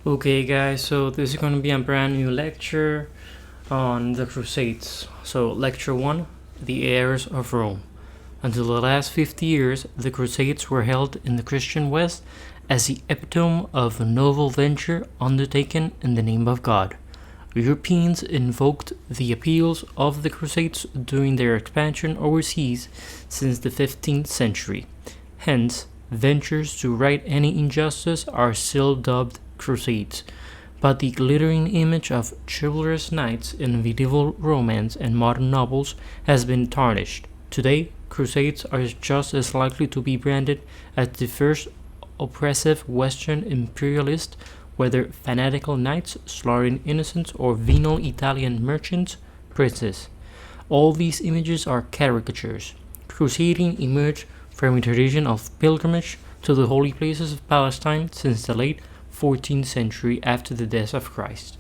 Okay, guys, so this is going to be a brand new lecture on the Crusades. So, Lecture 1, The Heirs of Rome. Until the last 50 years, the Crusades were held in the Christian West as the epitome of a noble venture undertaken in the name of God. Europeans invoked the appeals of the Crusades during their expansion overseas since the 15th century. Hence, ventures to right any injustice are still dubbed Crusades, but the glittering image of chivalrous knights in medieval romance and modern novels has been tarnished. Today, Crusades are just as likely to be branded as the first oppressive Western imperialist, whether fanatical knights slaughtering innocents or venal Italian merchants, princes. All these images are caricatures. Crusading emerged from a tradition of pilgrimage to the holy places of Palestine since the late 14th century after the death of Christ.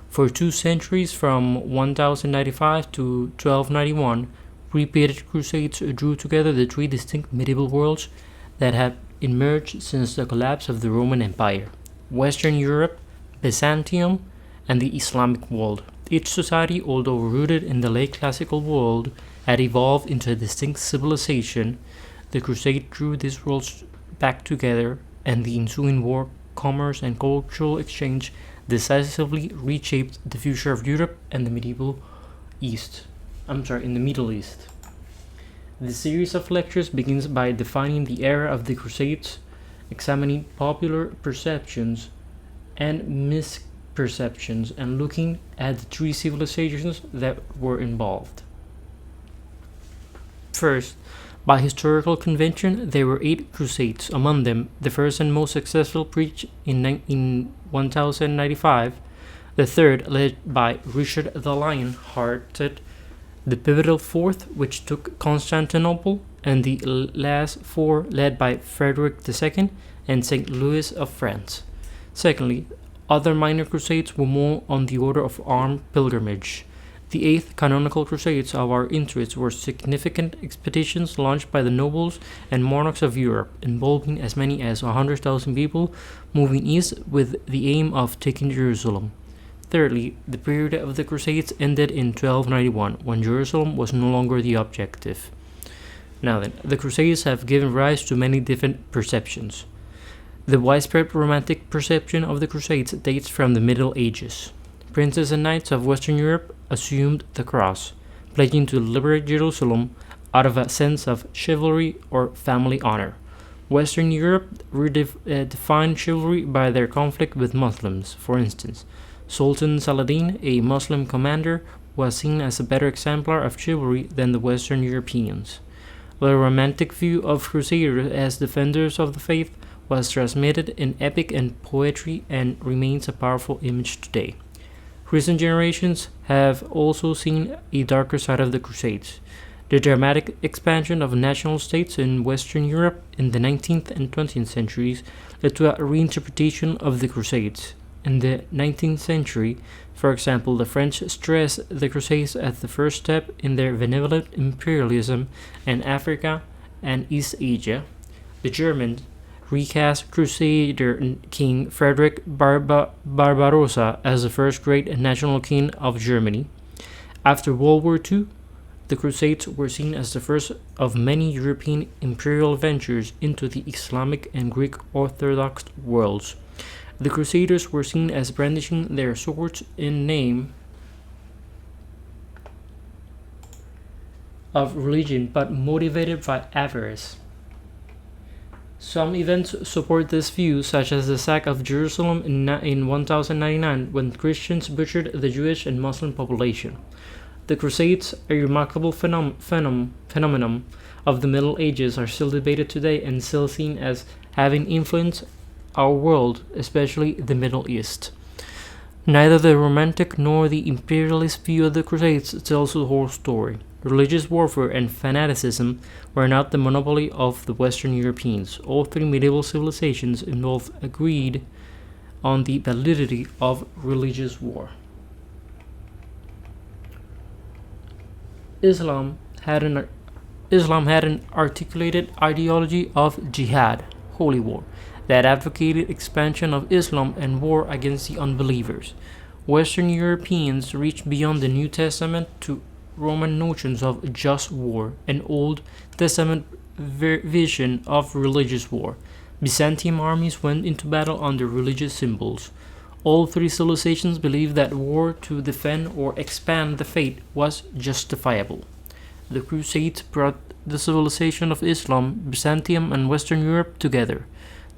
For 2 centuries, from 1095 to 1291, repeated crusades drew together the 3 distinct medieval worlds that had emerged since the collapse of the Roman Empire: Western Europe, Byzantium, and the Islamic world. Each society, although rooted in the late classical world, had evolved into a distinct civilization. The crusade drew these worlds back together, and the ensuing war, commerce, and cultural exchange decisively reshaped the future of Europe and the Middle East. The series of lectures begins by defining the era of the Crusades, examining popular perceptions and misperceptions, and looking at the 3 civilizations that were involved. First, by historical convention, there were 8 crusades. Among them, the first and most successful preached in 1095, the third led by Richard the Lion-Hearted, the pivotal fourth, which took Constantinople, and the last 4 led by Frederick II and St. Louis of France. Secondly, other minor crusades were more on the order of armed pilgrimage. The 8th canonical crusades of our interest were significant expeditions launched by the nobles and monarchs of Europe, involving as many as 100,000 people moving east with the aim of taking Jerusalem. Thirdly, the period of the Crusades ended in 1291, when Jerusalem was no longer the objective. Now then, the Crusades have given rise to many different perceptions. The widespread romantic perception of the Crusades dates from the Middle Ages. Princes and knights of Western Europe assumed the cross, pledging to liberate Jerusalem out of a sense of chivalry or family honor. Western Europe defined chivalry by their conflict with Muslims. For instance, Sultan Saladin, a Muslim commander, was seen as a better exemplar of chivalry than the Western Europeans. The romantic view of crusaders as defenders of the faith was transmitted in epic and poetry and remains a powerful image today. Recent generations have also seen a darker side of the Crusades. The dramatic expansion of national states in Western Europe in the 19th and 20th centuries led to a reinterpretation of the Crusades. In the 19th century, for example, the French stressed the Crusades as the first step in their benevolent imperialism in Africa and East Asia. The Germans recast Crusader King Frederick Barbarossa as the first great national king of Germany. After World War II, the Crusades were seen as the first of many European imperial ventures into the Islamic and Greek Orthodox worlds. The Crusaders were seen as brandishing their swords in name of religion, but motivated by avarice. Some events support this view, such as the sack of Jerusalem in 1099, when Christians butchered the Jewish and Muslim population. The Crusades, a remarkable phenomenon of the Middle Ages, are still debated today and still seen as having influenced our world, especially the Middle East. Neither the romantic nor the imperialist view of the Crusades tells the whole story. Religious warfare and fanaticism were not the monopoly of the Western Europeans. All 3 medieval civilizations involved agreed on the validity of religious war. Islam had an articulated ideology of jihad, holy war, that advocated expansion of Islam and war against the unbelievers. Western Europeans reached beyond the New Testament to Roman notions of just war and Old Testament vision of religious war. Byzantine armies went into battle under religious symbols. All three civilizations believed that war to defend or expand the faith was justifiable. The Crusades brought the civilization of Islam, Byzantium, and Western Europe together.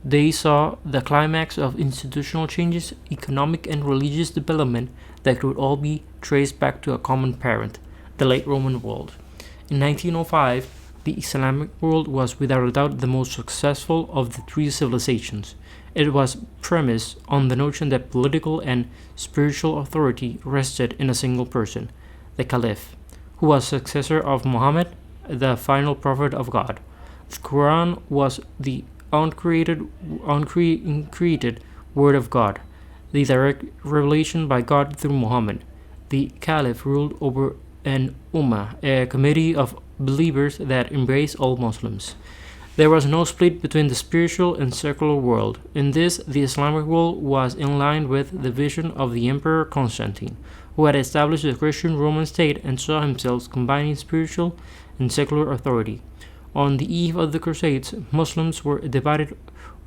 They saw the climax of institutional changes, economic and religious development that could all be traced back to a common parent, the late Roman world. In 1905, the Islamic world was without a doubt the most successful of the three civilizations. It was premised on the notion that political and spiritual authority rested in a single person, the Caliph, who was successor of Muhammad, the final prophet of God. The Quran was the uncreated word of God, the direct revelation by God through Muhammad. The Caliph ruled over an Ummah, a committee of believers that embraced all Muslims. There was no split between the spiritual and secular world. In this, the Islamic world was in line with the vision of the Emperor Constantine, who had established the Christian Roman state and saw himself combining spiritual and secular authority. On the eve of the Crusades, Muslims were divided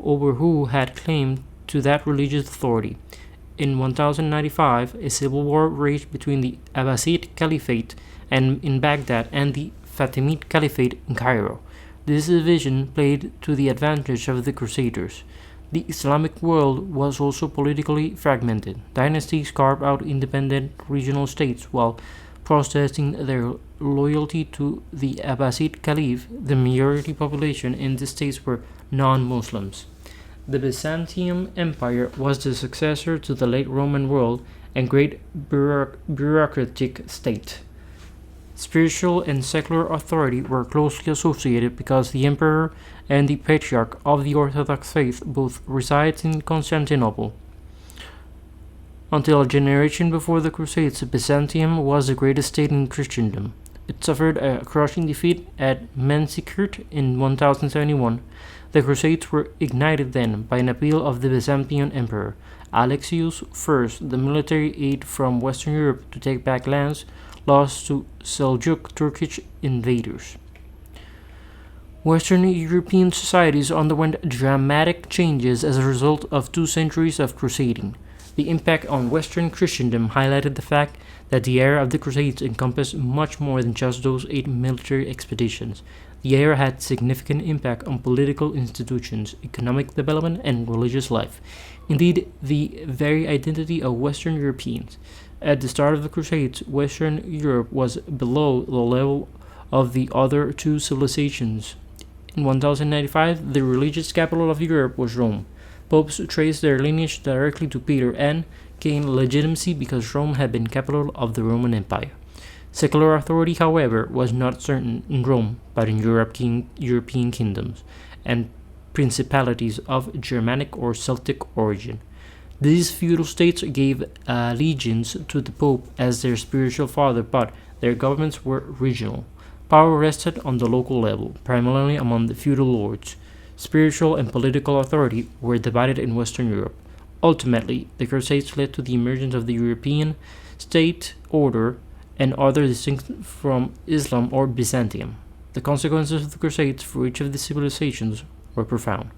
over who had claim to that religious authority. In 1095, a civil war raged between the Abbasid Caliphate in Baghdad and the Fatimid Caliphate in Cairo. This division played to the advantage of the Crusaders. The Islamic world was also politically fragmented. Dynasties carved out independent regional states while protesting their loyalty to the Abbasid Caliph. The majority population in the states were non-Muslims. The Byzantium Empire was the successor to the late Roman world and great bureaucratic state. Spiritual and secular authority were closely associated because the emperor and the patriarch of the Orthodox faith both resided in Constantinople. Until a generation before the Crusades, Byzantium was the greatest state in Christendom. It suffered a crushing defeat at Manzikert in 1071. The Crusades were ignited then by an appeal of the Byzantine emperor, Alexius I, the military aid from Western Europe to take back lands lost to Seljuk Turkish invaders. Western European societies underwent dramatic changes as a result of 2 centuries of crusading. The impact on Western Christendom highlighted the fact that the era of the Crusades encompassed much more than just those 8 military expeditions. The era had significant impact on political institutions, economic development, and religious life. Indeed, the very identity of Western Europeans. At the start of the Crusades, Western Europe was below the level of the other 2 civilizations. In 1095, the religious capital of Europe was Rome. Popes traced their lineage directly to Peter and gained legitimacy because Rome had been capital of the Roman Empire. Secular authority, however, was not certain in Rome, but in European kingdoms and principalities of Germanic or Celtic origin. These feudal states gave allegiance to the Pope as their spiritual father, but their governments were regional. Power rested on the local level, primarily among the feudal lords. Spiritual and political authority were divided in Western Europe. Ultimately, the Crusades led to the emergence of the European state order and other distinct from Islam or Byzantium. The consequences of the Crusades for each of the civilizations were profound.